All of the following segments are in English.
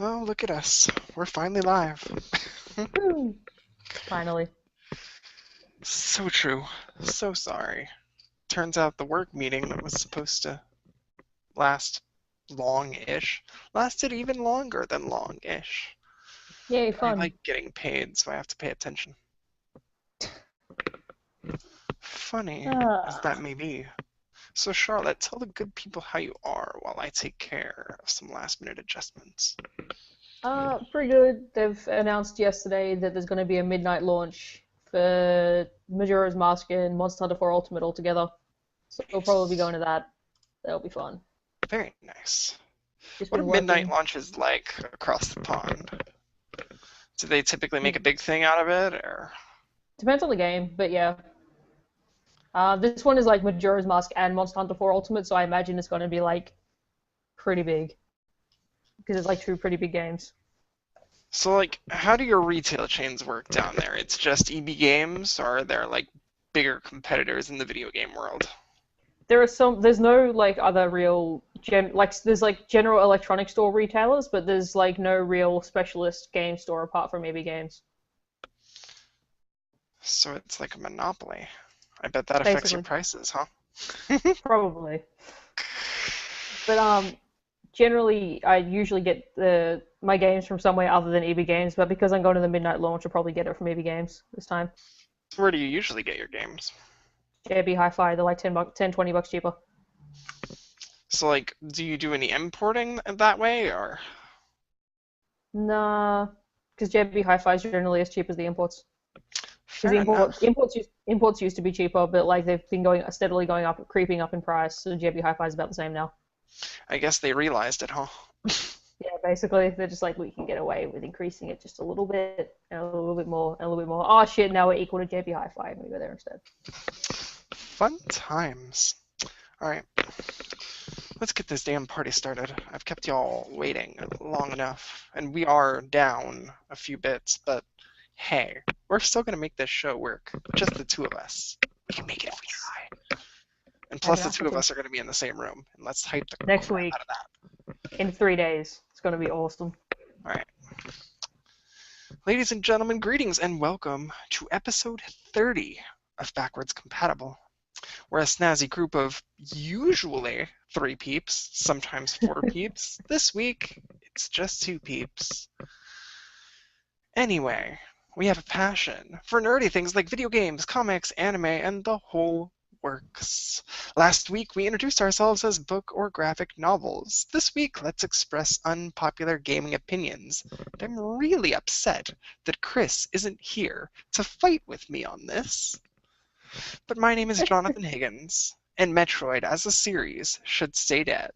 Oh, look at us. We're finally live. Woo. Finally. So true. So sorry. Turns out the work meeting that was supposed to last long-ish lasted even longer than long-ish. Yay, But I fun. like getting paid, so I have to pay attention. Funny as Ah, that may be. So, Charlotte, tell the good people how you are while I take care of some last-minute adjustments. pretty good. They've announced yesterday that there's going to be a midnight launch for Majora's Mask and Monster Hunter 4 Ultimate altogether. So we'll probably be Nice. going to that. That'll be fun. Very nice. Just What are been midnight working. launches like across the pond? Do they typically make a Mm, big thing out of it, or? Depends on the game, but yeah. This one is like Majora's Mask and Monster Hunter 4 Ultimate, so I imagine it's going to be like pretty big because it's like two pretty big games. So, like, how do your retail chains work down there? It's just EB Games, or are there, like, bigger competitors in the video game world? There's no like other real there's like general electronic store retailers, but there's like no real specialist game store apart from EB Games. So it's like a monopoly. I bet that affects your Basically, prices, huh? probably. But generally I usually get my games from somewhere other than EB Games, but because I'm going to the midnight launch, I'll probably get it from EB Games this time. Where do you usually get your games? JB Hi-Fi, they're like 10 $20 cheaper. So, like, do you do any importing that way, or? Nah, because JB Hi-Fi is generally as cheap as the imports. Because Fair enough. imports used to be cheaper, but like they've been going steadily going up, creeping up in price. So JB Hi-Fi is about the same now. I guess they realized it, huh? Yeah, basically they're just like we can get away with increasing it just a little bit and a little bit more and a little bit more. Oh shit! Now we're equal to JB Hi-Fi. I'm gonna go there instead. Fun times. Alright, let's get this damn party started. I've kept y'all waiting long enough, and we are down a few bits, but hey, we're still gonna make this show work. Just the two of us. We can make it if we Yes, try. And make plus, it the two of happen. us are gonna be in the same room, and let's hype the Next crap week out of that. in 3 days, it's gonna be awesome. Alright. Ladies and gentlemen, greetings and welcome to episode 30 of Backwards Compatible. We're a snazzy group of usually 3 peeps, sometimes 4 peeps. This week, it's just 2 peeps. Anyway, we have a passion for nerdy things like video games, comics, anime, and the whole works. Last week, we introduced ourselves as book or graphic novels. This week, let's express unpopular gaming opinions. And I'm really upset that Chris isn't here to fight with me on this. But my name is Jonathan Higgins, and Metroid as a series should stay dead.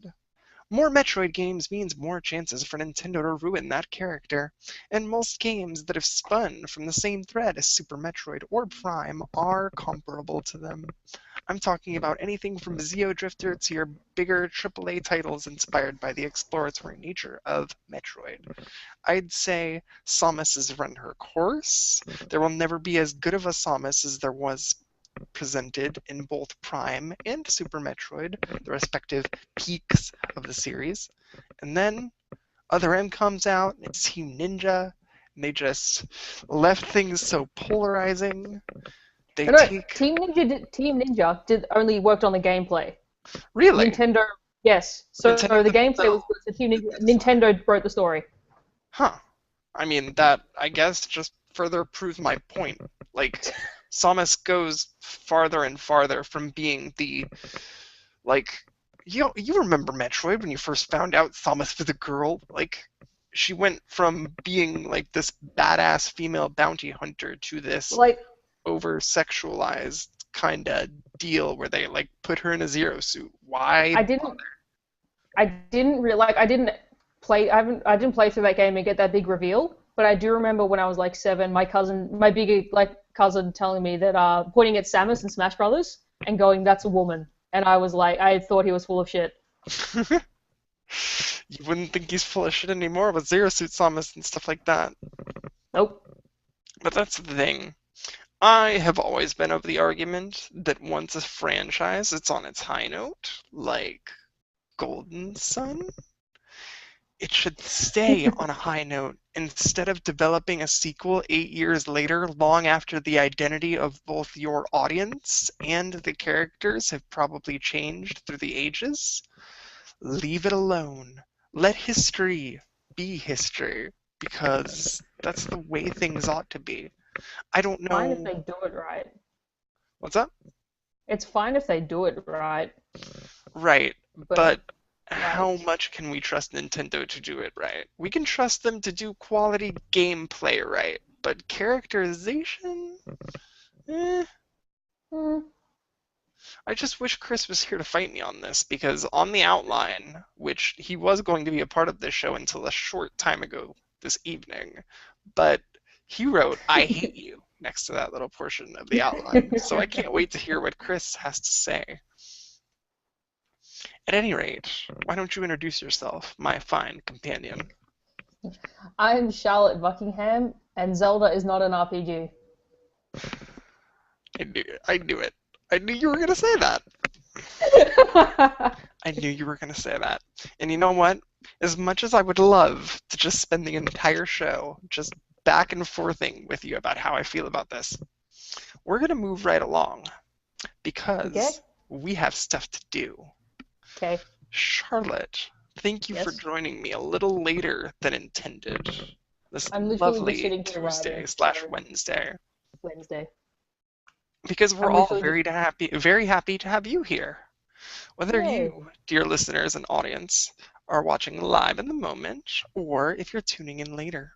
More Metroid games means more chances for Nintendo to ruin that character, and most games that have spun from the same thread as Super Metroid or Prime are comparable to them. I'm talking about anything from Xeodrifter to your bigger AAA titles inspired by the exploratory nature of Metroid. I'd say Samus has run her course. There will never be as good of a Samus as there was presented in both Prime and Super Metroid, the respective peaks of the series. And then Other M comes out, and it's Team Ninja, and they just left things so polarizing. They No, no, take. Team Ninja did only worked on the gameplay. Really? Nintendo, yes. So Nintendo the gameplay was themselves good. So did the design. Nintendo wrote the story. Huh. I mean, that, I guess, just further proves my point. Like, Samus goes farther and farther from being the like you remember Metroid when you first found out Samus was a girl? Like she went from being like this badass female bounty hunter to this Like over sexualized kind of deal where they like put her in a zero suit. Why I bother? didn't I didn't really like I didn't play through that game and get that big reveal, but I do remember when I was like 7, my big like cousin telling me that pointing at Samus in Smash Brothers and going that's a woman, and I was like I thought he was full of shit. You wouldn't think he's full of shit anymore with zero suit Samus and stuff like that. Nope. But that's the thing. I have always been of the argument that once a franchise it's on its high note, like Golden Sun, it should stay on a high note instead of developing a sequel 8 years later, long after the identity of both your audience and the characters have probably changed through the ages. Leave it alone. Let history be history, because that's the way things ought to be. I don't Fine if know. they do it right. What's up? It's fine if they do it right, Right, but but how like, much can we trust Nintendo to do it right? We can trust them to do quality gameplay right, but characterization? Eh. hmm, I just wish Chris was here to fight me on this, because on the outline, which he was going to be a part of this show until a short time ago this evening, but he wrote, "I hate you," next to that little portion of the outline. So I can't wait to hear what Chris has to say. At any rate, why don't you introduce yourself, my fine companion? I'm Charlotte Buckingham, and Zelda is not an RPG. I knew it. I knew it. I knew you were going to say that. I knew you were going to say that. And you know what? As much as I would love to just spend the entire show just back and forthing with you about how I feel about this, we're going to move right along Okay. because we have stuff to do. Okay. Charlotte, thank you for Yes. joining me a little later than intended this I'm literally just lovely sitting here Tuesday writing, slash so Wednesday, Wednesday. because we're I'm all literally just very happy to have you here. Whether yay. you, dear listeners and audience, are watching live in the moment or if you're tuning in later.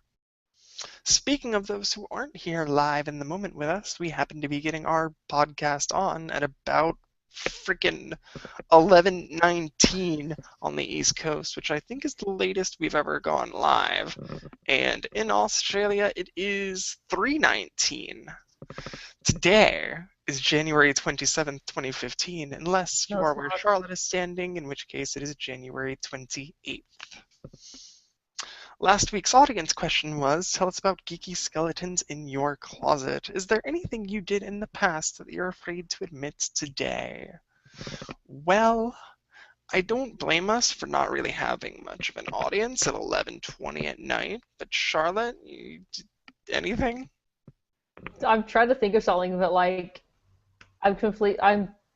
Speaking of those who aren't here live in the moment with us, we happen to be getting our podcast on at about freaking 11:19 on the East Coast, which I think is the latest we've ever gone live. And in Australia, it is 3:19. Today is January 27th, 2015, unless No, you it's are where not. Charlotte is standing, in which case it is January 28th. Last week's audience question was, tell us about geeky skeletons in your closet. Is there anything you did in the past that you're afraid to admit today? Well, I don't blame us for not really having much of an audience at 11:20 at night, but Charlotte, anything? I'm trying to think of something that like I'm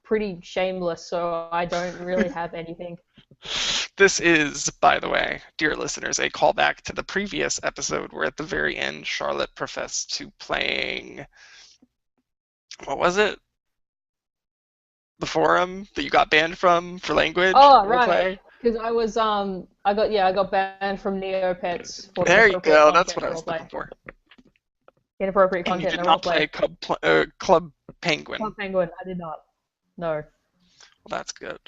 pretty shameless, so I don't really have anything. This is, by the way, dear listeners, a callback to the previous episode where at the very end Charlotte professed to playing, what was it? The forum that you got banned from for language Oh, right. roleplay? Because I got banned from Neopets for There you inappropriate go, that's content what in I the was looking roleplay. for. Inappropriate And you content in did the not roleplay. play Club Club Penguin. Penguin, I did not. No. Well, that's good.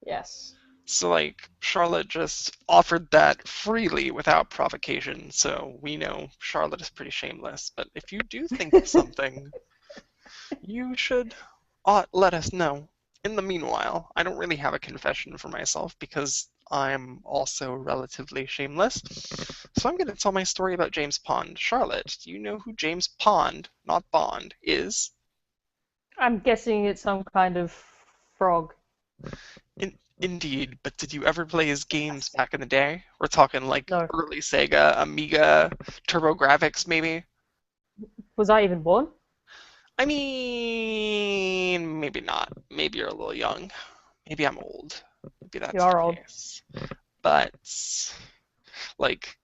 Yes. So, like, Charlotte just offered that freely without provocation, so we know Charlotte is pretty shameless. But if you do think of something, you should let us know. In the meanwhile, I don't really have a confession for myself because I'm also relatively shameless. So I'm going to tell my story about James Pond. Charlotte, do you know who James Pond, not Bond, is? I'm guessing it's some kind of frog. Indeed, but did you ever play his games Yes. back in the day? We're talking like No. early Sega, Amiga, TurboGrafx, maybe? Was I even born? I mean, maybe not. Maybe you're a little young. Maybe I'm old. Maybe You that's the are old. case. But, like,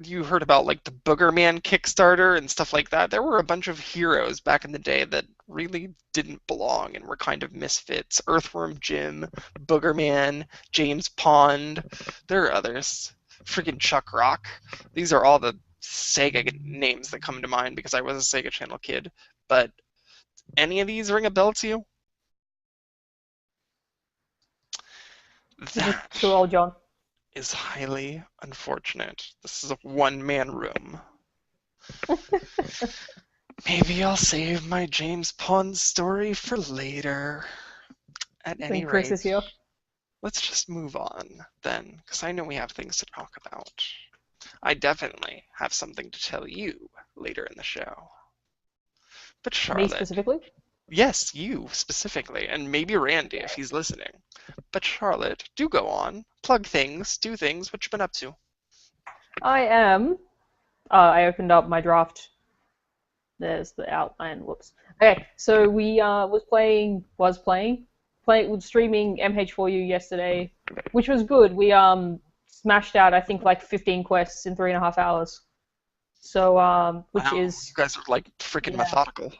you heard about like the Boogerman Kickstarter and stuff like that. There were a bunch of heroes back in the day that really didn't belong and were kind of misfits. Earthworm Jim, Boogerman, James Pond. There are others. Freaking Chuck Rock. These are all the Sega names that come to mind because I was a Sega Channel kid. But any of these ring a bell to you? That Too old, John. is highly unfortunate. This is a one-man room. Maybe I'll save my James Pond story for later. At any When Chris rate, is here. let's just move on then, because I know we have things to talk about. I definitely have something to tell you later in the show. But Me Charlotte, specifically? Yes, you specifically, and maybe Randy if he's listening. But Charlotte, do go on. Plug things, do things, what you been up to? I am. I opened up my draft. There's the outline. Whoops. Okay, so we was streaming MH4U yesterday, which was good. We smashed out I think like 15 quests in 3.5 hours. So which Wow, is you guys are like freaking yeah, methodical.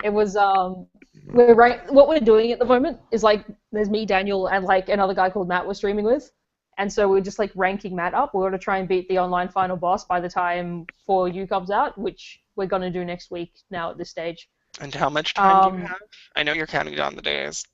it was what we're doing at the moment is like there's me, Daniel, and like another guy called Matt we're streaming with. And so we're just like ranking Matt up. We're gonna try and beat the online final boss by the time 4U comes out, which we're gonna do next week now at this stage. And how much time do you Um have? I know you're counting down the days.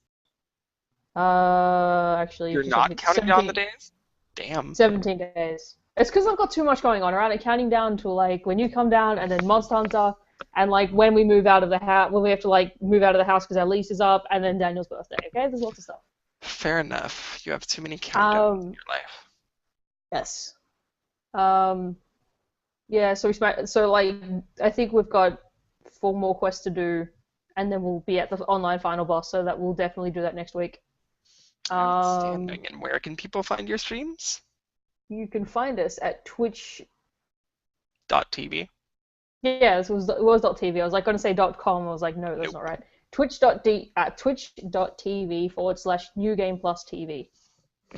actually You're just not counting down the days? Damn. 17 days. It's because I've got too much going on, right? I'm counting down to like when you come down, and then Monster Hunter, and like when we move out of the house, when we have to like move out of the house because our lease is up, and then Daniel's birthday. Okay, there's lots of stuff. Fair enough. You have too many countdowns in Um, your life. yes. Um, yeah. So like I think we've got 4 more quests to do, and then we'll be at the online final boss. So that we'll definitely do that next week. Um, Outstanding. And where can people find your streams? you can find us at Twitch. .tv. Yeah, it was .tv. I was like going to say .com. I was like, no, that's Nope. not right. Twitch.tv/New Game Plus TV,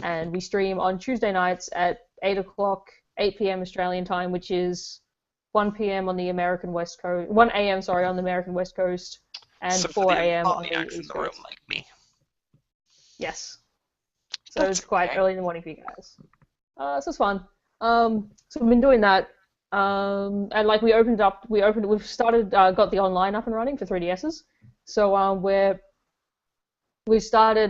and we stream on Tuesday nights at 8 o'clock, 8 p.m. Australian time, which is 1 p.m. on the American West Coast, 1 a.m. sorry on the American West Coast, and So for 4 the a.m. on the insomniacs in East the room Coast. like me. Yes, so That's it's quite okay. early in the morning for you guys. So it's fun. So we've been doing that. And like we've started, got the online up and running for 3DSs. So we started,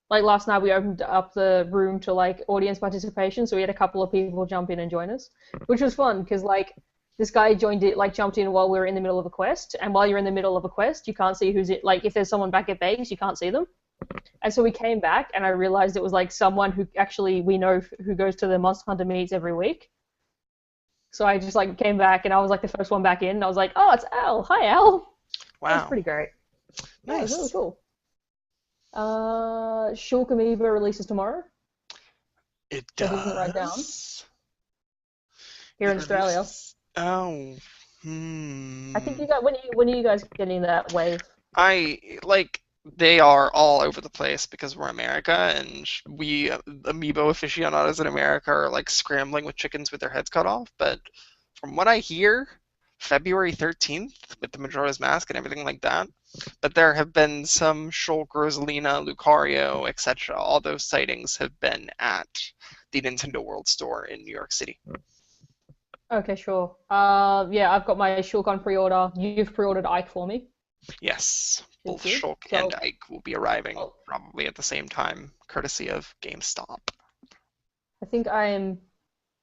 like last night we opened up the room to like audience participation. So we had a couple of people jump in and join us, which was fun because like this guy jumped in while we were in the middle of a quest. And while you're in the middle of a quest, you can't see who's it. Like if there's someone back at base, you can't see them. And so we came back, and I realized it was like someone who actually we know who goes to the Monster Hunter meets every week. So I just like came back, and I was like the first one back in. And I was like, "Oh, it's Al. Hi, Al." That was Wow. pretty great. Yeah, it was really Nice. cool. Shulk Amoeba releases tomorrow. It That isn't right down does. here It in Australia. releases. Oh. I think Hmm. you got when are you guys getting that wave? I like they are all over the place because we're America and we amiibo aficionados in America are like scrambling with chickens with their heads cut off. But from what I hear, February 13th with the Majora's Mask and everything like that. But there have been some Shulk, Rosalina, Lucario, etc. All those sightings have been at the Nintendo World Store in New York City. Okay, sure. Yeah, I've got my Shulk on pre-order. You've pre-ordered Ike for me. Yes, both Thank you. Shulk and So, Ike will be arriving oh, probably at the same time, courtesy of GameStop. I think I am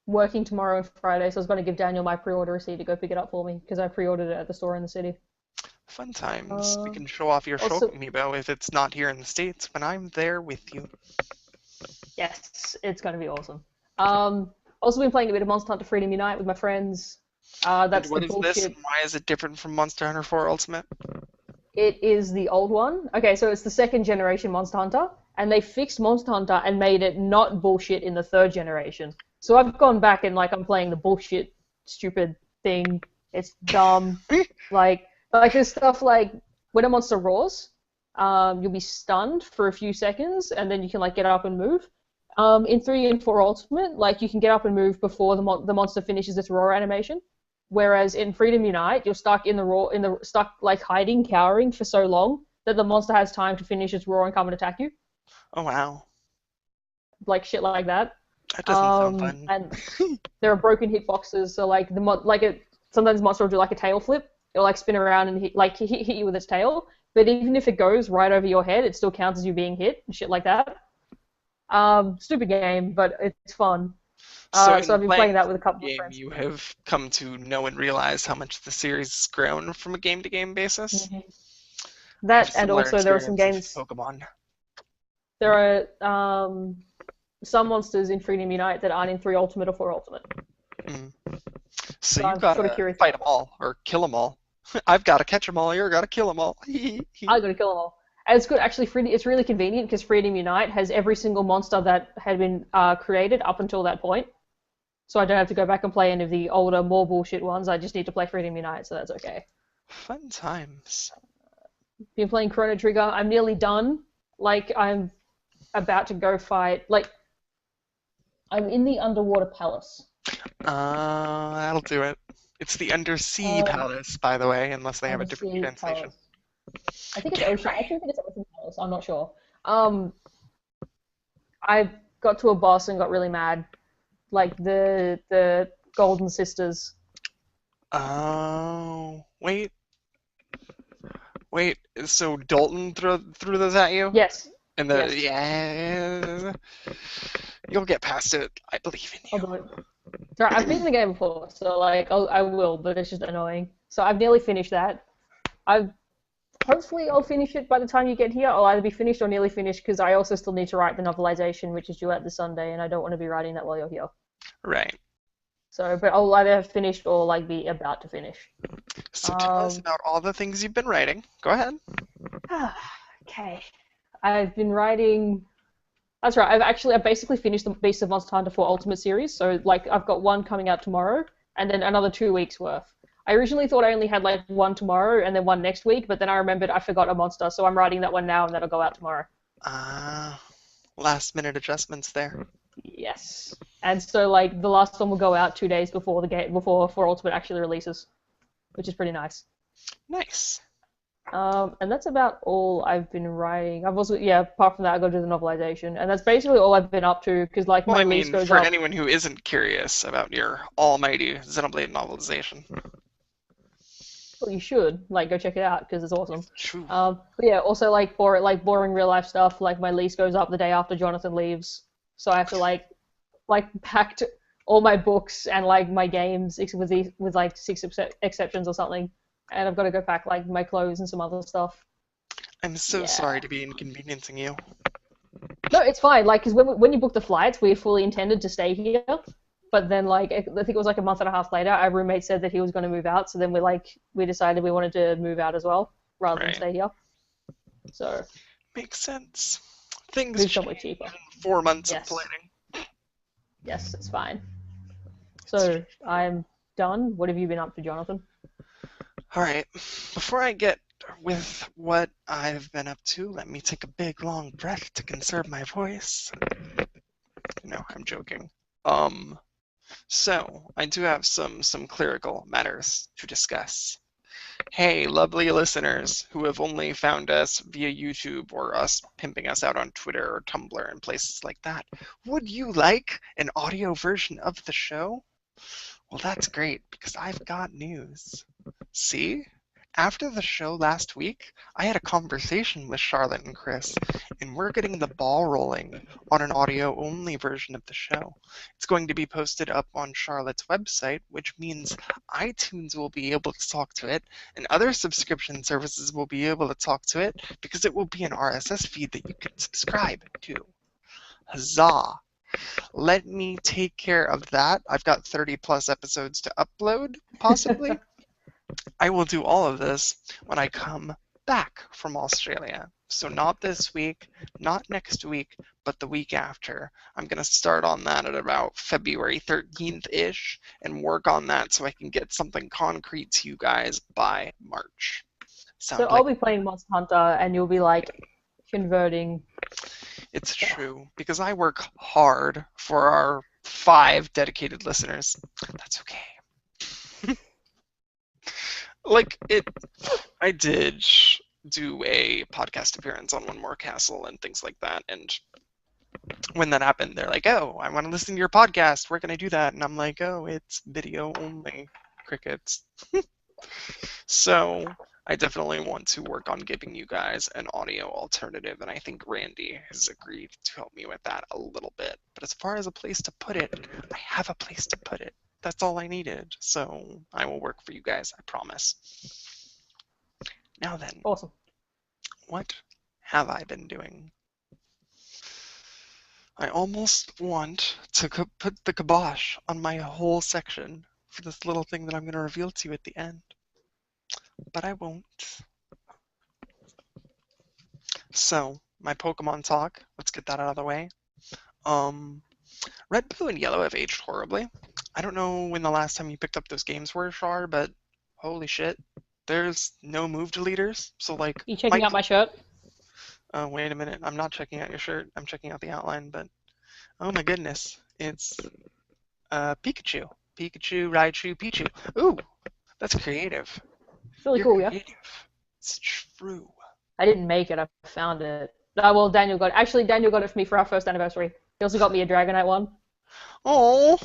working tomorrow and Friday, so I was going to give Daniel my pre-order receipt to go pick it up for me because I pre-ordered it at the store in the city. Fun times. We Uh, can show off your Shulk also, amiibo if it's not here in the States when I'm there with you. yes, it's going to be awesome. Also been playing a bit of Monster Hunter Freedom Unite with my friends. And That's the what is this bullshit. and why is it different from Monster Hunter 4 Ultimate? It is the old one. Okay, so it's the second generation Monster Hunter, and they fixed Monster Hunter and made it not bullshit in the third generation. So I've gone back and like I'm playing the bullshit, stupid thing. It's dumb. Like there's stuff like when a monster roars, you'll be stunned for a few seconds, and then you can like get up and move. In 3 and 4 Ultimate, like you can get up and move before the monster finishes its roar animation. Whereas in Freedom Unite, you're stuck stuck like hiding, cowering for so long that the monster has time to finish its roar and come and attack you, Oh wow, like shit like that. that doesn't sound fun. And there are broken hitboxes, so like sometimes the monster will do like a tail flip. It'll like spin around and hit you with its tail. But even if it goes right over your head, it still counts as you being hit and shit like that. Stupid game, but it's fun. So So in I've been playing playing that this with a couple of game, friends. you have come to know and realize how much the series has grown from a game-to-game basis. Mhm. I have That, and similar also there are some experience with games. Pokemon. There are some monsters in Freedom Unite that aren't in 3 Ultimate or 4 Ultimate. Mm. So So you I'm sort of gotta curious fight about them that. all or kill them all. I've got to catch 'em all. You're got to kill 'em all. I gotta kill them all. And it's good, actually. It's really convenient because Freedom Unite has every single monster that had been created up until that point. So I don't have to go back and play any of the older, more bullshit ones. I just need to play Freedom Unite, so that's okay. Fun times. Been playing Chrono Trigger. I'm nearly done. Like, I'm about to go fight. Like, I'm in the underwater palace. That'll do it. It's the Undersea Um, Palace, by the way, unless they have a different Undersea translation. Palace. I think it's Get it Ocean. I right. actually think it's Ocean Palace. I'm not sure. Um, I got to a boss and got really mad. Like the Golden Sisters. Oh, wait. So Dalton threw those at you, Yes. and Yes. yeah, you'll get past it. I believe in I'll you. do it. Sorry, I've beaten the game before, so like I will, but it's just annoying. So I've nearly finished that. I've Hopefully I'll finish it by the time you get here. I'll either be finished or nearly finished because I also still need to write the novelization, which is due out this Sunday, and I don't want to be writing that while you're here. Right. So, but I'll either have finished or like be about to finish. So tell us Um, about all the things you've been writing. Go ahead. okay. I've been writing. That's right. I basically finished the Beast of Monster Hunter 4 Ultimate series. So like I've got one coming out tomorrow, and then another 2 weeks worth. I originally thought I only had like one tomorrow and then one next week, but then I remembered I forgot a monster, so I'm writing that one now and that'll go out tomorrow. Uh, Last minute adjustments there. Yes. And so like the last one will go out 2 days before the game before 4 Ultimate actually releases, which is pretty nice. Nice. And that's about all I've been writing. I've also, yeah, apart from that, I got to do the novelization, and that's basically all I've been up to because like Well, my I lease mean, goes for up. anyone who isn't curious about your almighty Xenoblade novelization. Well, you should like go check it out because it's awesome. True. But yeah, also like boring real life stuff. Like my lease goes up the day after Jonathan leaves, so I have to like packed all my books and like my games with like six exceptions or something, and I've got to go pack like my clothes and some other stuff. I'm so Yeah. sorry to be inconveniencing you. No, it's fine. Like, because when you book the flights, we fully intended to stay here. But then, like, I think it was like a month and a half later, our roommate said that he was going to move out. So then we decided we wanted to move out as well, rather than Right. stay here. So Makes sense. Things move somewhere change cheaper. in 4 months of Yes, planning. yes, it's fine. So I'm done. What have you been up to, Jonathan? Alright, before I get with what I've been up to, let me take a big long breath to conserve my voice. No, I'm joking. So I do have some clerical matters to discuss. Hey, lovely listeners who have only found us via YouTube or us pimping us out on Twitter or Tumblr and places like that. Would you like an audio version of the show? Well, that's great because I've got news. See? After the show last week, I had a conversation with Charlotte and Chris, and we're getting the ball rolling on an audio-only version of the show. It's going to be posted up on Charlotte's website, which means iTunes will be able to talk to it, and other subscription services will be able to talk to it because it will be an RSS feed that you can subscribe to. Huzzah! Let me take care of that. I've got 30 plus episodes to upload, possibly. I will do all of this when I come back from Australia. So not this week, not next week, but the week after. I'm going to start on that at about February 13th-ish and work on that so I can get something concrete to you guys by March. So Sound I'll like be playing Monster Hunter, and you'll be like converting. it's true because I work hard for our 5 dedicated listeners. That's okay. Like I did do a podcast appearance on One More Castle and things like that, and when that happened, they're like, "Oh, I want to listen to your podcast. Where can I do that?" And I'm like, "Oh, it's video only, crickets." So I definitely want to work on giving you guys an audio alternative, and I think Randy has agreed to help me with that a little bit. But as far as a place to put it, I have a place to put it. That's all I needed. So I will work for you guys, I promise. Now then, Awesome. what have I been doing? I almost want to put the kibosh on my whole section for this little thing that I'm going to reveal to you at the end. but I won't. So, my Pokemon talk, let's get that out of the way. Um, Red, Blue, and Yellow have aged horribly. I don't know when the last time you picked up those games were, Char, but holy shit. There's no move deleters, so like, You checking out my shirt? oh, wait a minute, I'm not checking out your shirt, I'm checking out the outline, but oh my goodness, it's Pikachu. Pikachu, Raichu, Pichu. Ooh, that's creative. It's really You're cool, yeah. creative. It's true. I didn't make it. I found it. Well, Daniel got it. Actually, Daniel got it for me for our first anniversary. He also got me a Dragonite one. Oh,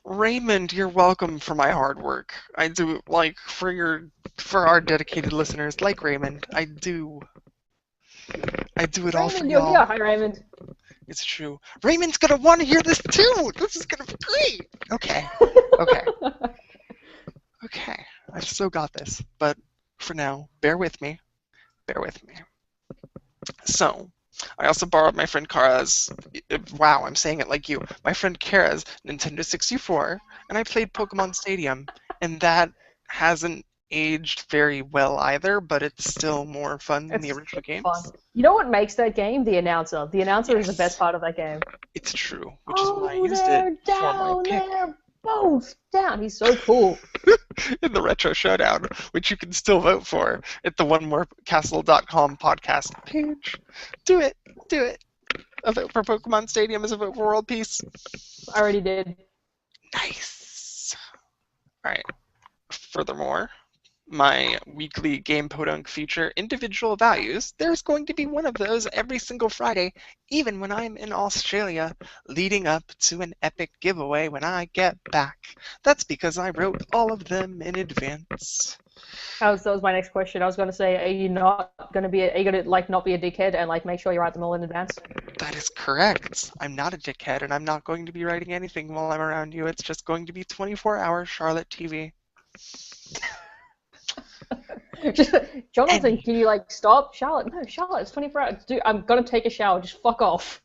Raymond, you're welcome for my hard work. I do like for our dedicated listeners like Raymond. I do it all for Raymond, you're y'all. here. Hi, Raymond. It's true. Raymond's gonna want to hear this too. This is gonna be great. Okay. Okay. Okay. I've still got this, but for now, bear with me. Bear with me. So, I also borrowed my friend Kara's. Wow, I'm saying it like you. My friend Kara's Nintendo 64, and I played Pokemon Stadium, and that hasn't aged very well either, but it's still more fun than the It's original games. fun. You know what makes that game? The announcer. The announcer is the Yes. best part of that game. It's true, which is why I Oh, used they're it for my down. pick They're both down. He's so cool. in the Retro Showdown, which you can still vote for at the OneMoreCastle.com podcast page. Do it. Do it. A vote for Pokemon Stadium is a vote for world peace. I already did. Nice. Alright. Furthermore, my weekly Game Podunk feature, Individual Values, there's going to be one of those every single Friday, even when I'm in Australia, leading up to an epic giveaway when I get back. That's because I wrote all of them in advance. That was my next question. I was going to say, are you not going to be? Are you going to like not be a dickhead and like make sure you write them all in advance? That is correct. I'm not a dickhead, and I'm not going to be writing anything while I'm around you. It's just going to be 24-hour Charlotte TV. Jonathan, can you like stop? Charlotte, no, Charlotte, it's 24 hours. Dude, I'm gonna take a shower. Just fuck off.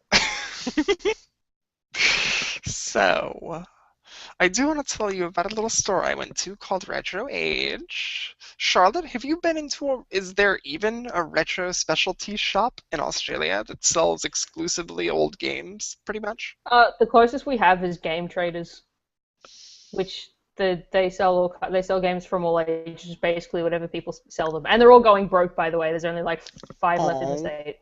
So, I do want to tell you about a little store I went to called Retro Age. Charlotte, have you been is there even a retro specialty shop in Australia that sells exclusively old games, pretty much? The closest we have is Game Traders, which they sell games from all ages, basically whatever people sell them, and they're all going broke. By the way, there's only like 5 left in the Aw. state.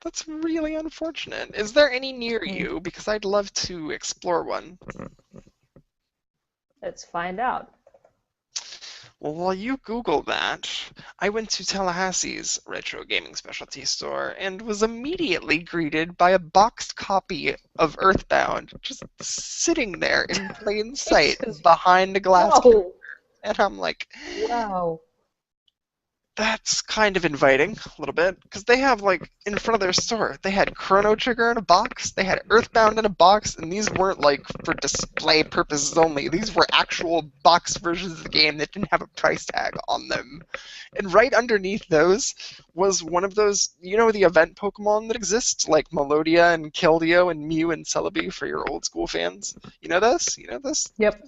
That's really unfortunate. Is there any near you? Because I'd love to explore one. Let's find out. Well, while you Google that, I went to Tallahassee's retro gaming specialty store and was immediately greeted by a boxed copy of Earthbound just sitting there in plain sight Jesus. behind a glass counter. Whoa! And I'm like, Wow! that's kind of inviting a little bit, because they have, like, in front of their store, they had Chrono Trigger in a box, they had Earthbound in a box, and these weren't, like, for display purposes only. These were actual box versions of the game that didn't have a price tag on them. And right underneath those was one of those, you know, the event Pokemon that exist, like Melodia and Keldeo and Mew and Celebi for your old school fans. You know this? You know this? Yep.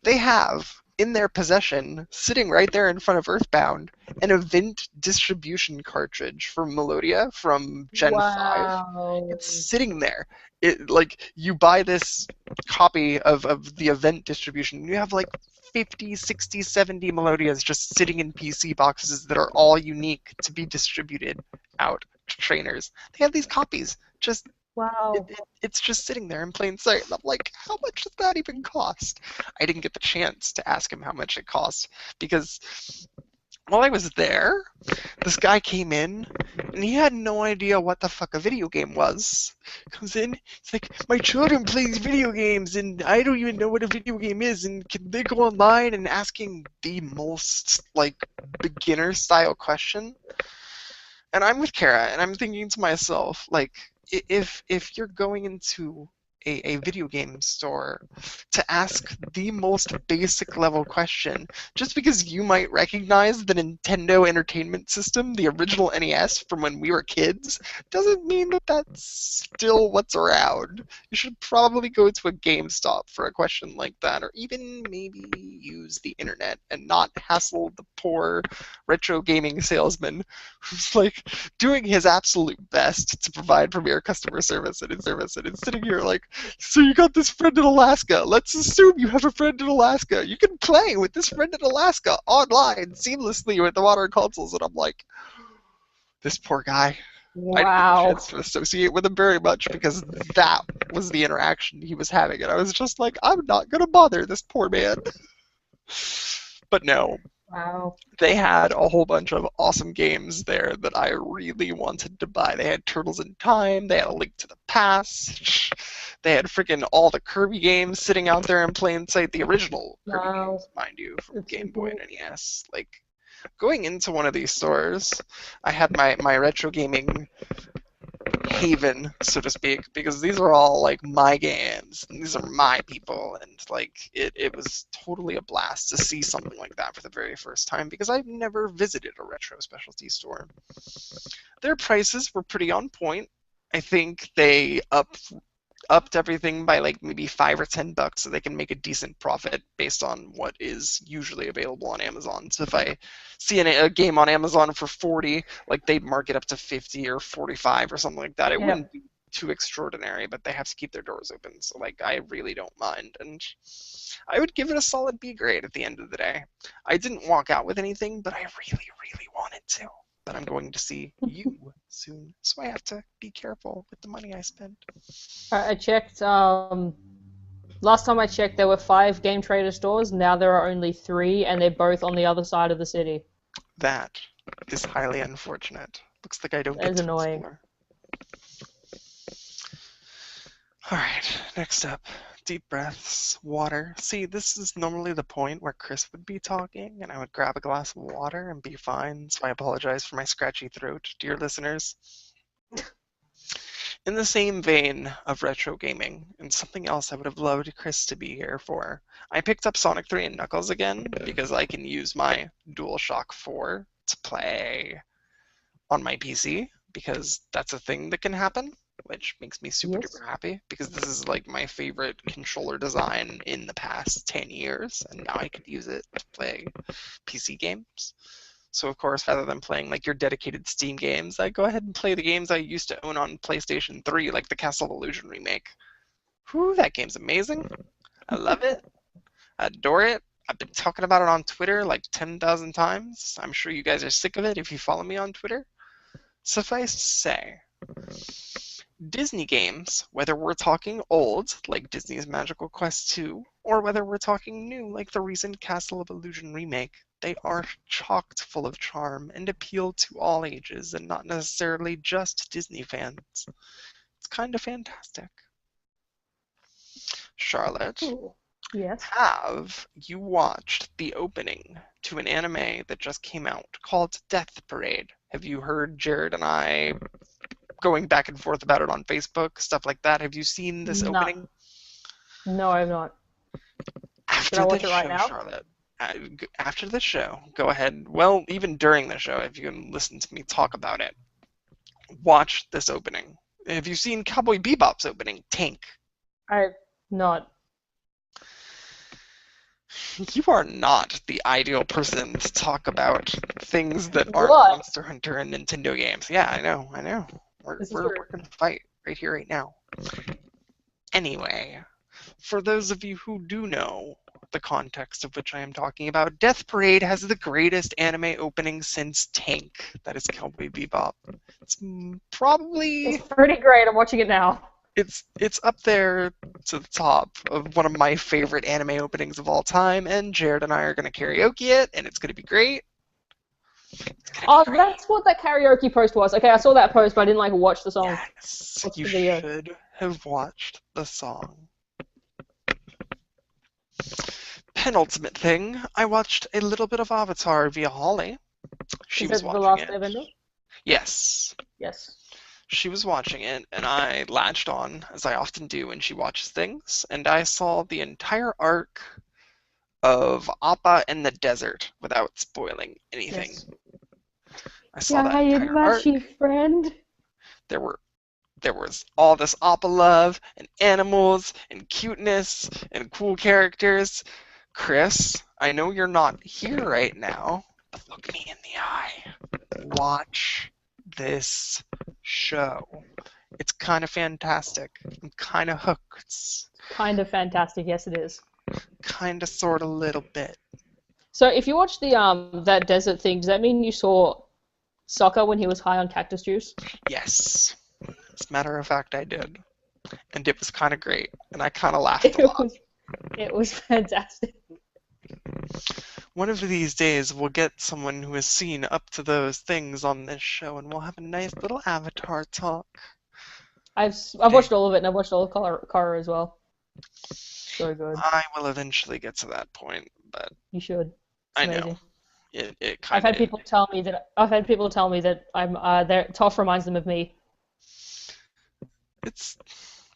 They have in their possession, sitting right there in front of Earthbound, an event distribution cartridge for Melodia from Gen 5. Wow! It's sitting there. Like, you buy this copy of the event distribution, you have like 50, 60, 70 Melodias just sitting in PC boxes that are all unique to be distributed out to trainers. They have these copies just Wow! it's just sitting there in plain sight. And I'm like, how much does that even cost? I didn't get the chance to ask him how much it cost because while I was there, this guy came in and he had no idea what the fuck a video game was. Comes in, he's like, my children plays video games and I don't even know what a video game is, and can they go online, and asking the most like beginner style question. And I'm with Kara and I'm thinking to myself, like, if you're going into a video game store to ask the most basic level question. Just because you might recognize the Nintendo Entertainment System, the original NES from when we were kids, doesn't mean that that's still what's around. You should probably go to a GameStop for a question like that, or even maybe use the internet and not hassle the poor retro gaming salesman who's like doing his absolute best to provide premier customer service, and it's sitting here like, so you got this friend in Alaska. Let's assume you have a friend in Alaska. You can play with this friend in Alaska online seamlessly with the modern consoles. And I'm like, this poor guy. I didn't get a Wow. chance to associate with him very much because that was the interaction he was having. And I was just like, I'm not going to bother this poor man. But no, Wow. they had a whole bunch of awesome games there that I really wanted to buy. They had Turtles in Time, they had A Link to the Past, they had freaking all the Kirby games sitting out there in plain sight, the original Kirby Wow. games, mind you, from That's Game so Boy cool. and NES. Like, going into one of these stores, I had my retro gaming haven, so to speak, because these are all like my games, and these are my people, and like it was totally a blast to see something like that for the very first time because I've never visited a retro specialty store. Their prices were pretty on point. I think they upped everything by like maybe $5 or $10 so they can make a decent profit based on what is usually available on Amazon. So if I see a game on Amazon for 40, like they'd mark it up to 50 or 45 or something like that. It Yeah. wouldn't be too extraordinary, but they have to keep their doors open. So like I really don't mind, and I would give it a solid B grade at the end of the day. I didn't walk out with anything, but I really, really wanted to. But I'm going to see you soon, so I have to be careful with the money I spend. I checked. Last time I checked, there were 5 Game Trader stores. Now there are only 3, and they're both on the other side of the city. That is highly unfortunate. Looks like I don't That get is to annoying. explore. Alright, next up. Deep breaths, water. See, this is normally the point where Chris would be talking, and I would grab a glass of water and be fine, so I apologize for my scratchy throat, dear listeners. In the same vein of retro gaming, and something else I would have loved Chris to be here for, I picked up Sonic 3 and Knuckles again, because I can use my DualShock 4 to play on my PC, because that's a thing that can happen, which makes me super Yes. duper happy, because this is like my favorite controller design in the past 10 years, and now I could use it to play PC games. So of course, rather than playing like your dedicated Steam games, I go ahead and play the games I used to own on PlayStation 3, like the Castle of Illusion remake. Whew, that game's amazing. I love it. I adore it. I've been talking about it on Twitter like 10,000 times. I'm sure you guys are sick of it if you follow me on Twitter. Suffice to say, Disney games, whether we're talking old, like Disney's Magical Quest 2, or whether we're talking new, like the recent Castle of Illusion remake, they are chocked full of charm and appeal to all ages and not necessarily just Disney fans. It's kind of fantastic. Charlotte, Cool. Yes. have you watched the opening to an anime that just came out called Death Parade? Have you heard Jared and I going back and forth about it on Facebook, stuff like that? Have you seen this No. opening? No, I'm not. After I watch the it right show, now? Charlotte. After the show, go ahead. Well, even during the show, if you can listen to me talk about it, watch this opening. Have you seen Cowboy Bebop's opening, Tank? I'm not. You are not the ideal person to talk about things that aren't What? Monster Hunter and Nintendo games. Yeah, I know. This is We're true. going to fight right here, right now. Anyway, for those of you who do know the context of which I am talking about, Death Parade has the greatest anime opening since Tank. That is Cowboy Bebop. It's probably It's pretty great. I'm watching it now. it's up there to the top of one of my favorite anime openings of all time, and Jared and I are going to karaoke it, and it's going to be great. Oh, that's what that karaoke post was. Okay, I saw that post, but I didn't like watch the song. Yes, What's you the video? should have watched the song. Penultimate thing, I watched a little bit of Avatar via Holly. She Is was it The watching Last it. Airbender? Yes. Yes. She was watching it, and I latched on, as I often do when she watches things, and I saw the entire arc of Appa in the desert without spoiling anything. Yes. I saw that Giant entire arc. mushy friend. There were there was all this Appa love and animals and cuteness and cool characters. Chris, I know you're not here right now, but look me in the eye. Watch this show. It's kind of fantastic. I'm kind of hooked. Kind of fantastic. Yes, it is. Kind of, sort of, little bit. So if you watch the that desert thing, does that mean you saw Sokka when he was high on cactus juice? Yes. As a matter of fact, I did. And it was kind of great. And I kind of laughed a lot. It was fantastic. One of these days, we'll get someone who has seen up to those things on this show, and we'll have a nice little Avatar talk. I've watched all of it, and I've watched all of Korra as well. So good. I will eventually get to that point, but You should. It's I amazing. know. It kind I've had people tell me that I'm Toph reminds them of me. It's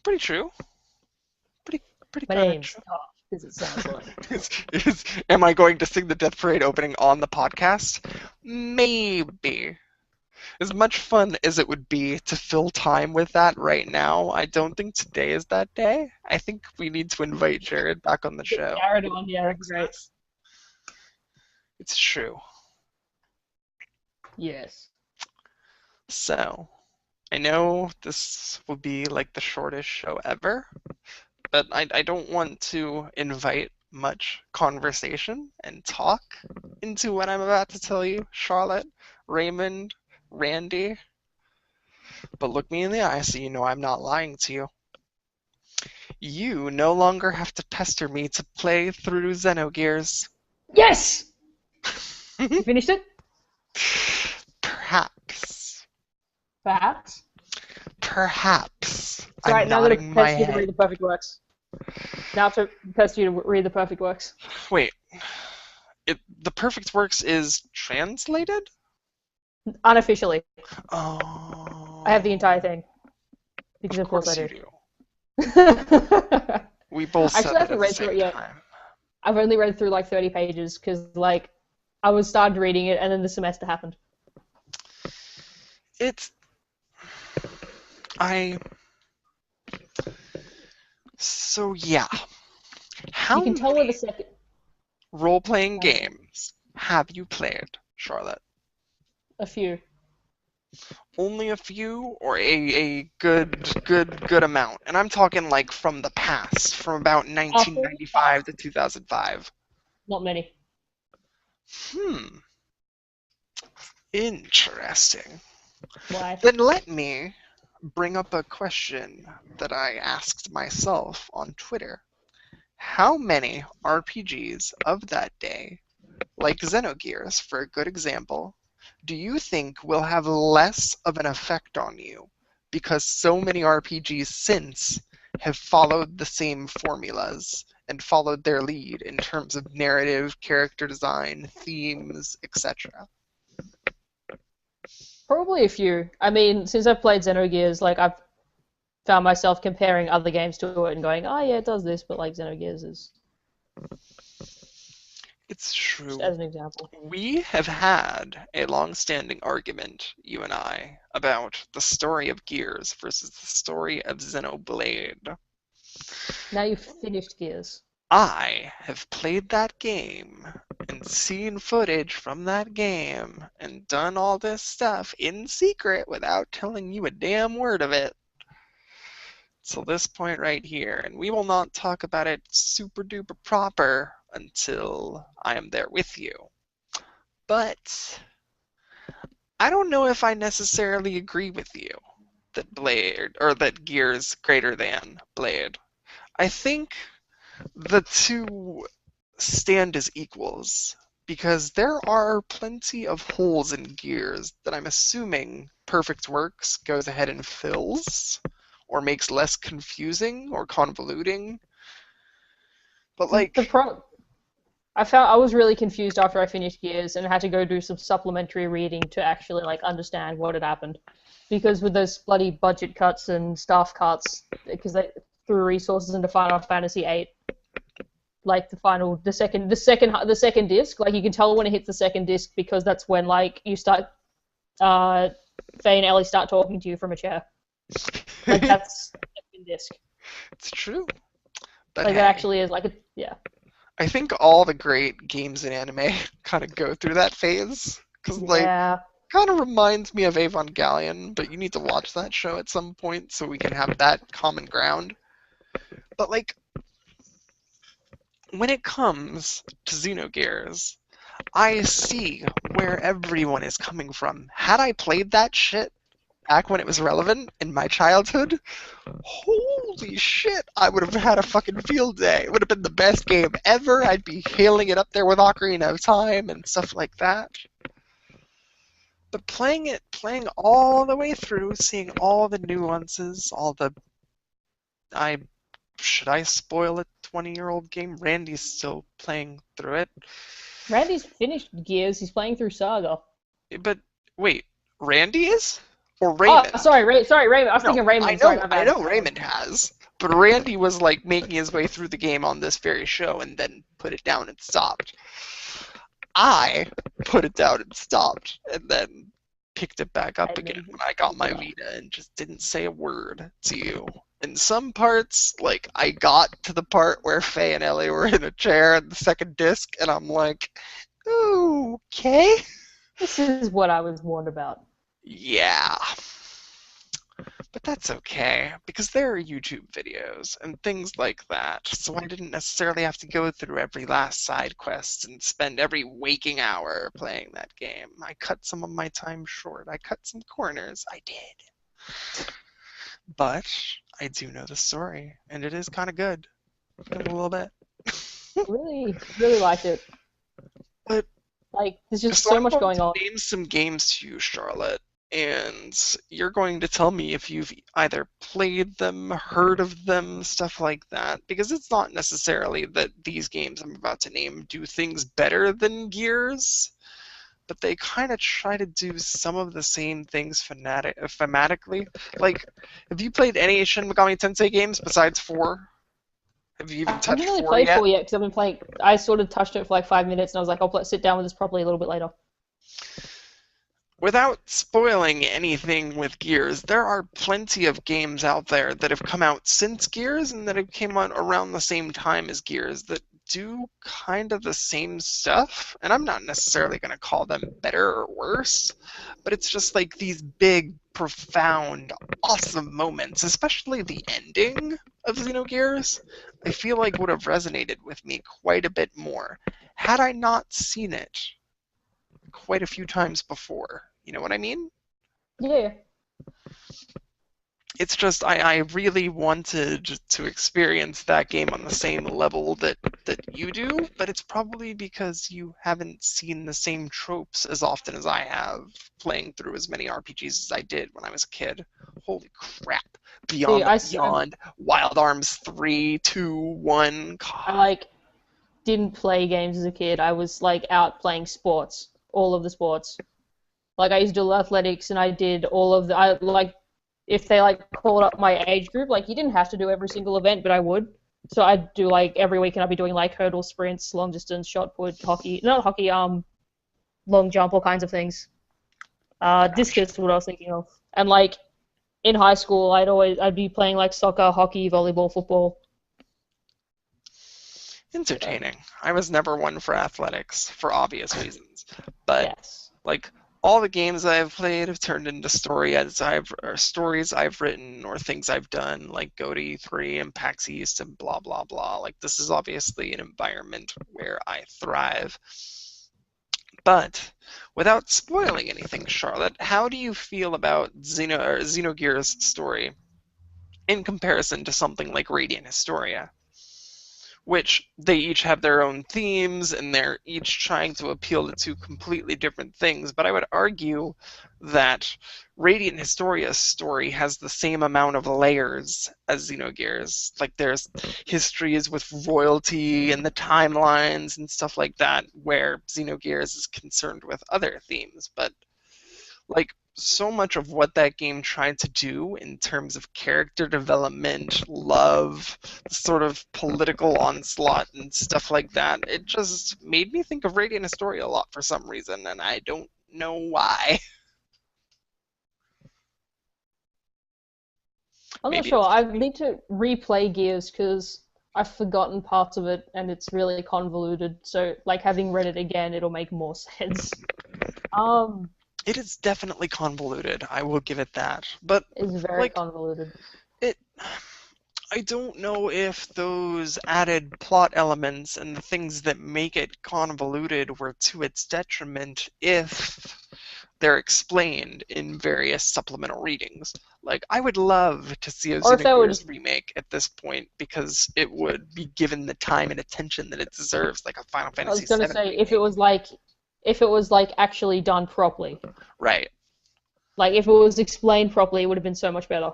pretty true. Pretty My kind of name's true. Toph because it sounds like. Am I going to sing the Death Parade opening on the podcast? Maybe. As much fun as it would be to fill time with that right now, I don't think today is that day. I think we need to invite Jared back on the show. Jared on, yeah, that'd be great. It's true. Yes. So, I know this will be like the shortest show ever, but I don't want to invite much conversation and talk into what I'm about to tell you, Charlotte, Raymond, Randy. But look me in the eye so you know I'm not lying to you. You no longer have to pester me to play through Xenogears. Yes! You finished it? Perhaps. Perhaps. Perhaps. Right, I'm now I'm nodding gonna my test you to head. read the perfect works. Now I have to test you to read the perfect works. Wait. The Perfect Works is translated? Unofficially. Oh. I have the entire thing. Because of course I you do. do. We both said Actually, I it haven't at the read through same it yet. time. I've only read through like 30 pages because like I was started reading it and then the semester happened. So yeah. How You can tell where many the second. role-playing games have you played, Charlotte? A few. Only a few, or a good amount? And I'm talking like from the past, from about 1995 to 2005. Not many. Interesting. Why? Then let me bring up a question that I asked myself on Twitter. How many RPGs of that day, like Xenogears for a good example, do you think will have less of an effect on you because so many RPGs since have followed the same formulas and followed their lead in terms of narrative, character design, themes, etc.? Probably a few. I mean, since I've played Xenogears, like I've found myself comparing other games to it and going, oh yeah, it does this, but like Xenogears is It's true. just as an example. We have had a long-standing argument, you and I, about the story of Gears versus the story of Xenoblade. Now you've finished Gears. I have played that game and seen footage from that game and done all this stuff in secret without telling you a damn word of it till this point right here, and we will not talk about it super duper proper until I am there with you. But I don't know if I necessarily agree with you that that Gears greater than Blade. I think the two stand as equals because there are plenty of holes in Gears that I'm assuming Perfect Works goes ahead and fills or makes less confusing or convoluting. But like I was really confused after I finished Gears and had to go do some supplementary reading to actually like understand what had happened. because with those bloody budget cuts and staff cuts, because they threw resources into Final Fantasy VIII, like the second disc, like you can tell when it hits the second disc because that's when like you start, Faye and Ellie start talking to you from a chair. Like that's the second disc. It's true. But Like hey, that actually is like a yeah. I think all the great games in anime kind of go through that phase. Because, like, Yeah. kind of reminds me of Evangelion, but you need to watch that show at some point so we can have that common ground. But, like, when it comes to Xenogears, I see where everyone is coming from. Had I played that shit back when it was relevant in my childhood, holy shit, I would have had a fucking field day. It would have been the best game ever. I'd be hailing it up there with Ocarina of Time and stuff like that. But playing all the way through, seeing all the nuances, I should I spoil a 20-year-old game? Randy's still playing through it. Randy's finished Gears. He's playing through Saga. But wait, Randy is? Or Oh, Raymond? sorry, Raymond. I was thinking Raymond. I Sorry, know, my I bad. know Raymond has. But Randy was like making his way through the game on this very show and then put it down and stopped. I put it down and stopped and then picked it back up again when I got my Vita and just didn't say a word to you. In some parts, like, I got to the part where Faye and Ellie were in a chair in the second disc, and I'm like, okay. This is what I was warned about. Yeah. But that's okay, because there are YouTube videos and things like that, so I didn't necessarily have to go through every last side quest and spend every waking hour playing that game. I cut some of my time short. I cut some corners. I did. But I do know the story, and it is kind of good. A little bit. Really, really liked it. But like, there's just so much going on. Name some games to you, Charlotte, and you're going to tell me if you've either played them, heard of them, stuff like that. Because it's not necessarily that these games I'm about to name do things better than Gears, but they kind of try to do some of the same things thematically. Like, have you played any Shin Megami Tensei games besides 4? Have you even touched 4 yet? I haven't really played 4 yet because I've been playing. I sort of touched it for like 5 minutes and I was like, I'll sit down with this properly a little bit later. Without spoiling anything with Gears, there are plenty of games out there that have come out since Gears and that have came out around the same time as Gears that do kind of the same stuff. And I'm not necessarily going to call them better or worse, but it's just like these big, profound, awesome moments, especially the ending of Xenogears, I feel like would have resonated with me quite a bit more had I not seen it quite a few times before. You know what I mean? Yeah. It's just I really wanted to experience that game on the same level that you do, but it's probably because you haven't seen the same tropes as often as I have, playing through as many RPGs as I did when I was a kid. Holy crap. Beyond, Wild Arms 3, 2, 1. God. I like didn't play games as a kid. I was like out playing sports, all of the sports. Like I used to do athletics and I did all of the if they like called up my age group, like you didn't have to do every single event, but I would. So I'd do like every weekend I'd be doing like hurdle, sprints, long distance, shot put, long jump, all kinds of things. Discus, what I was thinking of. And like in high school, I'd be playing like soccer, hockey, volleyball, football. Entertaining. I was never one for athletics for obvious reasons, but yes. Like all the games I've played have turned into stories I've written or things I've done, like Go to E3 and PAX East and blah blah blah. Like this is obviously an environment where I thrive. But without spoiling anything, Charlotte, how do you feel about Xenogears' story in comparison to something like Radiant Historia? Which they each have their own themes and they're each trying to appeal to two completely different things. But I would argue that Radiant Historia's story has the same amount of layers as Xenogears. Like there's histories with royalty and the timelines and stuff like that, where Xenogears is concerned with other themes. But like so much of what that game tried to do in terms of character development, love, sort of political onslaught and stuff like that, it just made me think of Radiant Historia a lot for some reason, and I don't know why. I'm not Maybe sure. it's I just me. need to replay Gears because I've forgotten parts of it and it's really convoluted. So, like having read it again, it'll make more sense. Um, It is definitely convoluted, I will give it that. But, it's very like, convoluted. it. I don't know if those added plot elements and the things that make it convoluted were to its detriment if they're explained in various supplemental readings. Like, I would love to see a Or if they were just, Xenogears remake at this point because it would be given the time and attention that it deserves, like a Final I was Fantasy gonna VII say, remake. if it was like actually done properly, Right. like if it was explained properly, it would have been so much better.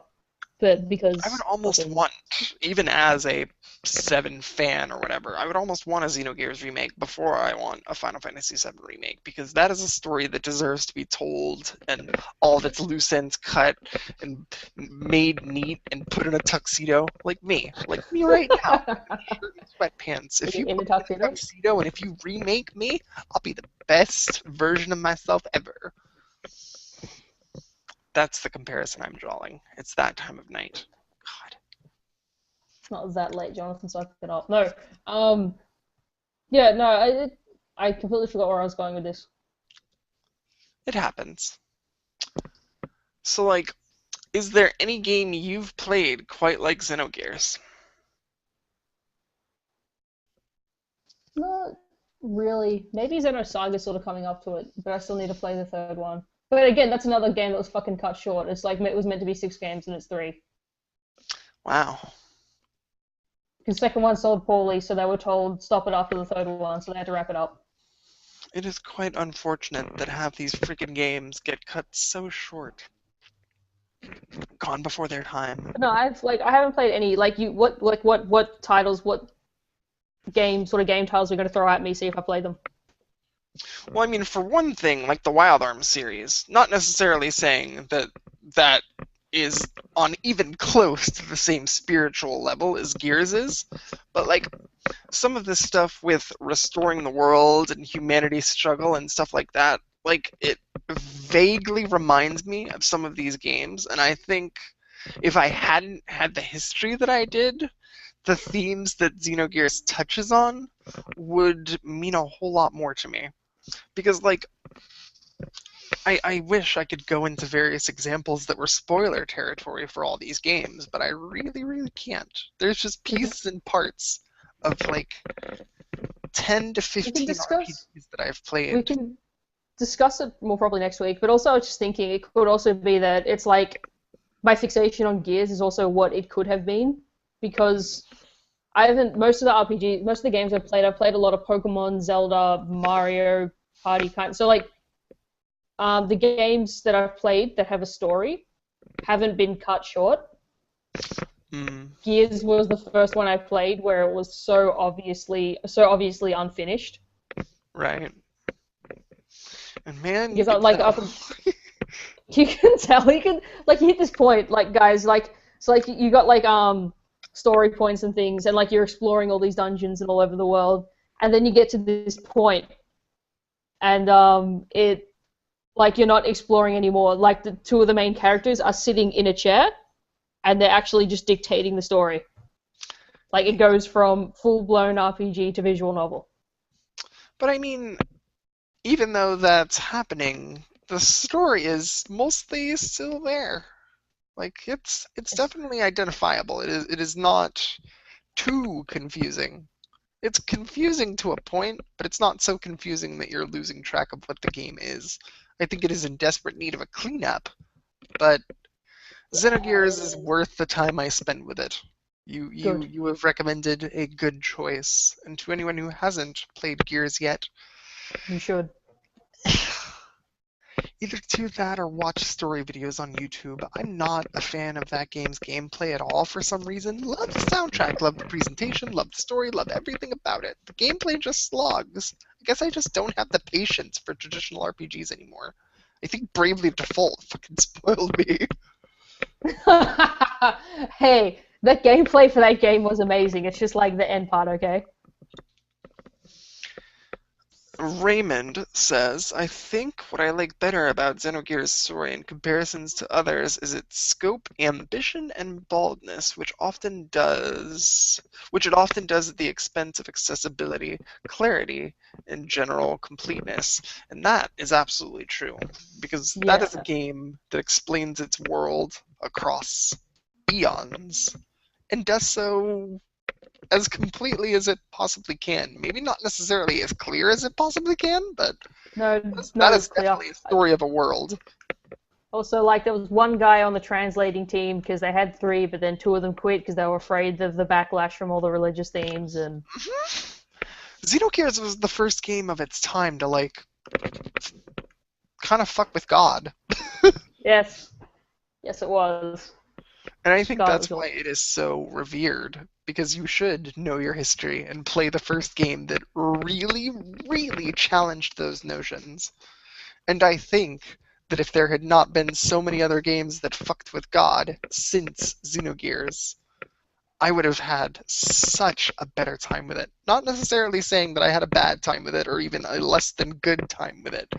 But I would because almost fucking want, even as a 7 fan or whatever, I would almost want a Xenogears remake before I want a Final Fantasy VII remake because that is a story that deserves to be told and all of its loose ends cut and made neat and put in a tuxedo like me right now, shirt and sweatpants. If you in a put me in a tuxedo. tuxedo and if you remake me, I'll be the best version of myself ever. That's the comparison I'm drawing. It's that time of night. God. It's not that late, Jonathan. Suck it up. No. Um. Yeah. No. I completely forgot where I was going with this. It happens. So, like, is there any game you've played quite like Xenogears? Not really. Maybe Xenosaga sort of coming up to it, but I still need to play the third one. But again, that's another game that was fucking cut short. It's like it was meant to be 6 games and it's 3. Wow. Because the second one sold poorly, so they were told stop it after the third one, so they had to wrap it up. It is quite unfortunate that half these freaking games get cut so short. Gone before their time. But no, I haven't played any what titles, what game titles are going to throw at me, see if I play them. Well, I mean, for one thing, like the Wild Arms series, not necessarily saying that that is on even close to the same spiritual level as Gears is, but like some of this stuff with restoring the world and humanity's struggle and stuff like that, like it vaguely reminds me of some of these games, and I think if I hadn't had the history that I did, the themes that Xenogears touches on would mean a whole lot more to me. Because, like, I wish I could go into various examples that were spoiler territory for all these games, but I really, really can't. There's just pieces and parts of, like, 10 to We can 15 discuss. RPGs that I've We played. can discuss it more probably next week. But also, I was just thinking it could also be that it's like my fixation on Gears is also what it could have been, because I haven't most of the games I've played a lot of Pokemon, Zelda, Mario Party kind. So like the games that I've played that have a story haven't been cut short. Hmm, Gears was the first one I played where it was so obviously unfinished. right. And man, you Because could like tell. up you can tell you can like you hit this point like guys like so like you got like story points and things and like you're exploring all these dungeons and all over the world and then you get to this point and it like you're not exploring anymore, like the two of the main characters are sitting in a chair and they're actually just dictating the story, like it goes from full-blown RPG to visual novel. But I mean, even though that's happening, the story is mostly still there. Like it's It's, definitely identifiable. It is not too confusing. It's confusing to a point, but it's not so confusing that you're losing track of what the game is. I think it is in desperate need of a cleanup, but yeah, Xenogears it is is. worth the time I spend with it. You you Good. you have recommended a good choice, and to anyone who hasn't played Gears yet, You should. either do that or watch story videos on YouTube. I'm not a fan of that game's gameplay at all for some reason. Love the soundtrack, love the presentation, love the story, love everything about it. The gameplay just slogs. I guess I just don't have the patience for traditional RPGs anymore. I think Bravely Default fucking spoiled me. Hey, that gameplay for that game was amazing. It's just like the end part, okay? Raymond says, I think what I like better about Xenogears' story in comparisons to others is its scope, ambition, and boldness, which it often does at the expense of accessibility, clarity, and general completeness. And that is absolutely true, because that Yeah. is a game that explains its world across eons, and does so as completely as it possibly can. Maybe not necessarily as clear as it possibly can, but No, that not is as clear. definitely a story of a world. Also, like, there was one guy on the translating team because they had three, but then two of them quit because they were afraid of the backlash from all the religious themes. And Xenogears was the first game of its time to, like, kind of fuck with God. yes, yes, it was. And I think God, it that's was why awesome. it is so revered, because you should know your history and play the first game that really, really challenged those notions. And I think that if there had not been so many other games that fucked with God since Xenogears, I would have had such a better time with it. Not necessarily saying that I had a bad time with it or even a less than good time with it.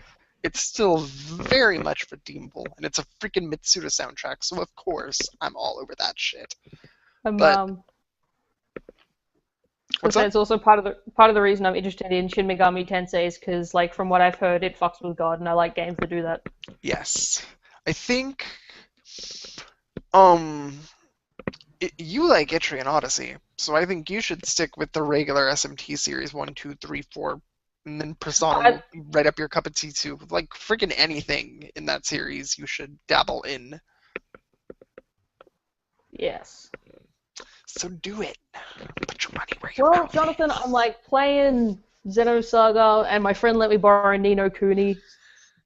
It's still very much redeemable, and it's a freaking Mitsuda soundtrack, so of course I'm all over that shit. Um, But um, what's so up? it's also part of the reason I'm interested in Shin Megami Tensei is because, like, from what I've heard, it fucks with God, and I like games that do that. Yes. I think um you like Etrian Odyssey, so I think you should stick with the regular SMT series 1, 2, 3, 4, and then Persona I, will be right up your cup of tea too. Like freaking anything in that series you should dabble in. yes. So do it. Put your money where your Well, mouth Jonathan, is. I'm like playing Xenosaga, and my friend let me borrow Ni no Kuni,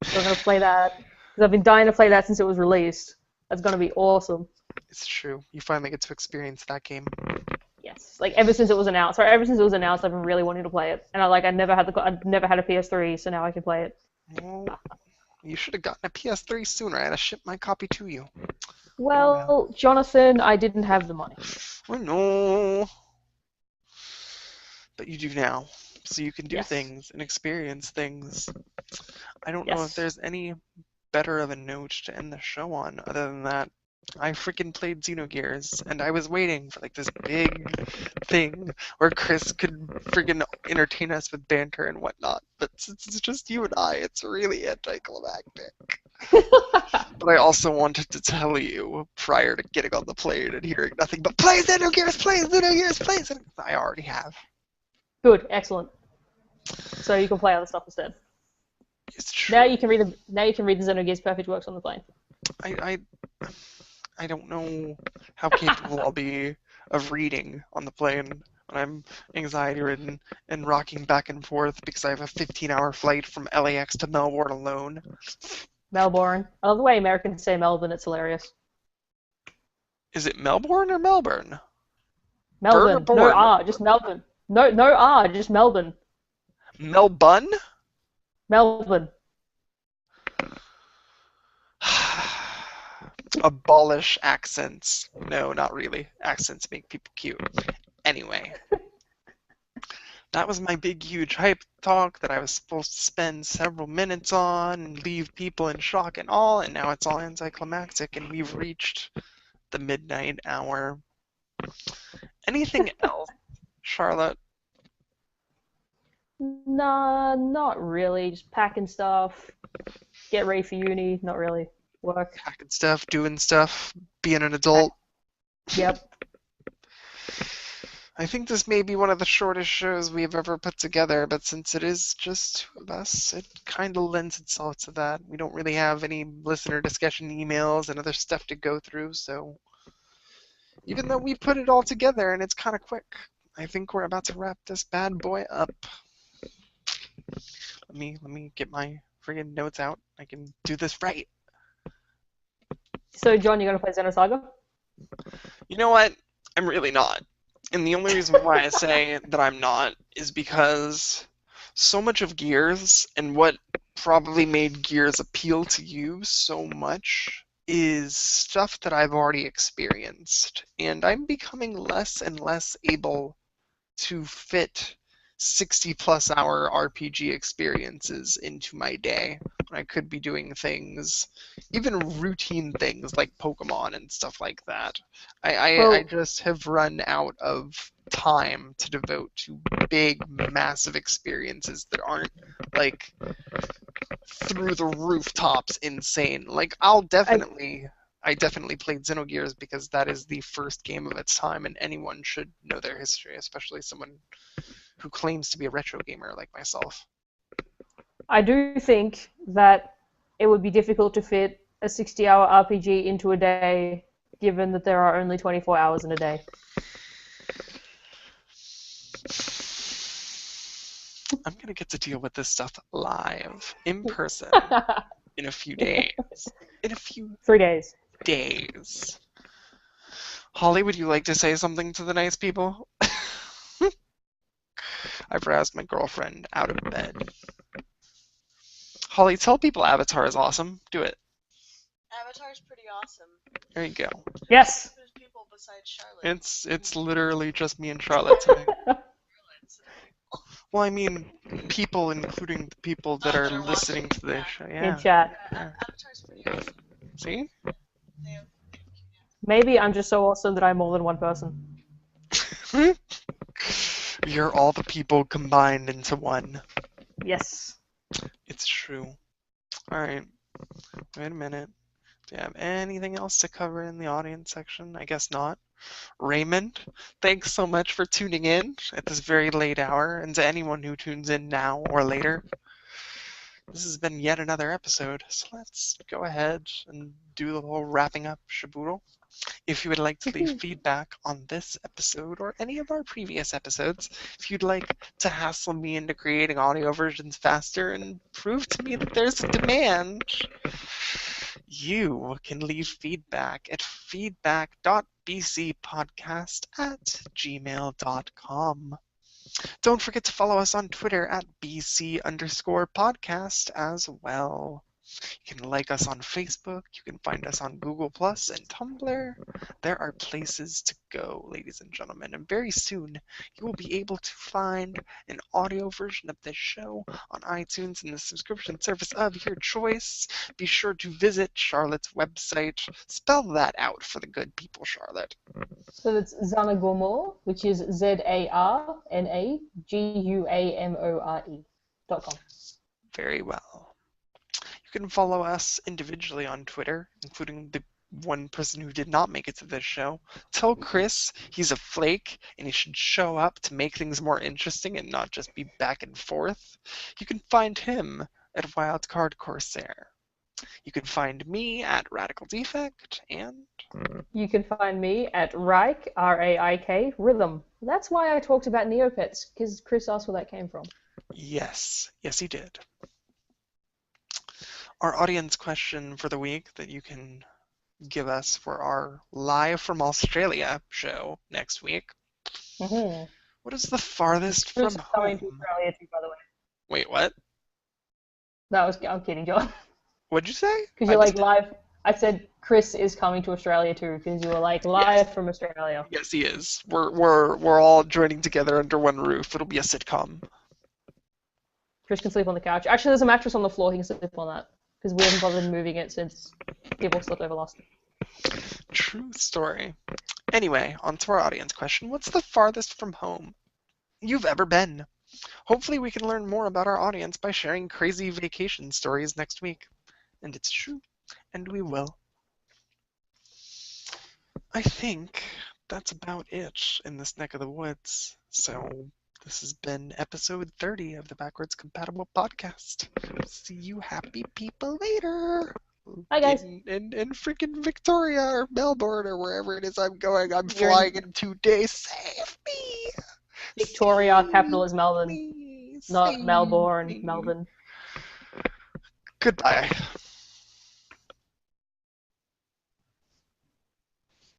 so I'm gonna play that because I've been dying to play that since it was released. That's gonna be awesome. It's true. You finally get to experience that game. Yes, like ever since it was announced. Sorry, ever since it was announced, I've been really wanting to play it, and I never had a PS3, so now I can play it. Well, you should have gotten a PS3 sooner. I had to ship my copy to you. Oh well. Well, Jonathan, I didn't have the money. I know. But you do now. So you can do Yes, things and experience things. I don't know if yes. there's any better of a note to end the show on other than that. I freaking played Xenogears, and I was waiting for like this big thing where Chris could freaking entertain us with banter and whatnot. But since it's just you and I, it's really anticlimactic. But I also wanted to tell you prior to getting on the plane and hearing nothing but play Xenogears, play Xenogears, play Xenogears. I already have. Good, excellent. So you can play other stuff instead. It's true. Now you can read the Xenogears Perfect Works on the plane. I I don't know how capable I'll be of reading on the plane when I'm anxiety ridden and rocking back and forth because I have a 15-hour flight from LAX to Melbourne alone. Melbourne. I love the way Americans say Melbourne. It's hilarious. Is it Melbourne or Melbourne? Burn or Melbourne. No born? R, just Melbourne. No, no R, just Melbourne. Melbun? Melbourne. Abolish accents. No, not really. Accents make people cute. Anyway, that was my big, huge hype talk that I was supposed to spend several minutes on and leave people in shock and all, and now it's all anticlimactic, and we've reached the midnight hour. Anything else, Charlotte? Nah, not really. Just packing stuff. Get ready for uni. Not really. Work. Packing stuff, doing stuff, being an Pack. adult. Yep. I think this may be one of the shortest shows we've ever put together, but since it is just two of us, it kind of lends itself to that. We don't really have any listener discussion emails and other stuff to go through, so even though we put it all together and it's kind of quick, I think we're about to wrap this bad boy up. Let me get my friggin' notes out. I can do this right. So, John, you're gonna play Xenosaga? You know what? I'm really not. And the only reason why I say that I'm not is because so much of Gears and what probably made Gears appeal to you so much is stuff that I've already experienced, and I'm becoming less and less able to fit 60 plus hour RPG experiences into my day when I could be doing things, even routine things like Pokemon and stuff like that. I Well, just have run out of time to devote to big, massive experiences that aren't like through the rooftops insane. Like I definitely played Xenogears because that is the first game of its time, and anyone should know their history, especially someone who claims to be a retro gamer like myself. I do think that it would be difficult to fit a 60-hour RPG into a day, given that there are only 24 hours in a day. I'm gonna get to deal with this stuff live, in person, in a few days. In a few 3 days. days. Holly, would you like to say something to the nice people? I've roused my girlfriend out of bed. Holly, tell people Avatar is awesome. Do it. Avatar's pretty awesome. There you go. Yes. There's people besides Charlotte. It's literally just me and Charlotte today. Well, I mean, people, including the people that are listening to this show. Yeah. In chat. Avatar's pretty awesome. See? They have, Maybe I'm just so awesome that I'm more than one person. You're all the people combined into one. Yes. It's true. Alright. Wait a minute. Do you have anything else to cover in the audience section? I guess not. Raymond, thanks so much for tuning in at this very late hour, and to anyone who tunes in now or later. This has been yet another episode, so let's go ahead and do the whole wrapping up shaboodle. If you would like to leave feedback on this episode or any of our previous episodes, if you'd like to hassle me into creating audio versions faster and prove to me that there's a demand, you can leave feedback at feedback.bcpodcast@gmail.com. Don't forget to follow us on Twitter at BC_podcast as well. You can like us on Facebook. You can find us on Google Plus and Tumblr. There are places to go, ladies and gentlemen. And very soon, you will be able to find an audio version of this show on iTunes and the subscription service of your choice. Be sure to visit Charlotte's website. Spell that out for the good people, Charlotte. So that's Zanagomore, which is ZARNAGUAMORE.com. Very well. You can follow us individually on Twitter, including the one person who did not make it to this show. Tell Chris he's a flake and he should show up to make things more interesting and not just be back and forth. You can find him at Wildcard Corsair. You can find me at Radical Defect, and You can find me at Raik, R-A-I-K, Rhythm. That's why I talked about Neopets, because Chris asked where that came from. yes, he did. Our audience question for the week that you can give us for our Live from Australia show next week. Mm-hmm. What is the farthest from Chris is coming to home? Australia too, by the way. Wait, what? No, I'm kidding, John. What'd you say? Because you're like live. I said Chris is coming to Australia too, because you were like live from Australia. Yes, he is. We're all joining together under one roof. It'll be a sitcom. Chris can sleep on the couch. Actually, there's a mattress on the floor. He can sleep on that. Because we haven't bothered moving it since people slept over last. True story. Anyway, on to our audience question. What's the farthest from home you've ever been? Hopefully we can learn more about our audience by sharing crazy vacation stories next week. And it's true. And we will. I think that's about it in this neck of the woods. So this has been episode 30 of the Backwards Compatible podcast. See you happy people later. Hi, guys. In freaking Victoria or Melbourne or wherever it is I'm going. I'm flying in 2 days. Save me. Victoria, Save capital is Melbourne. me. Not Save Melbourne, me. Melbourne. Goodbye.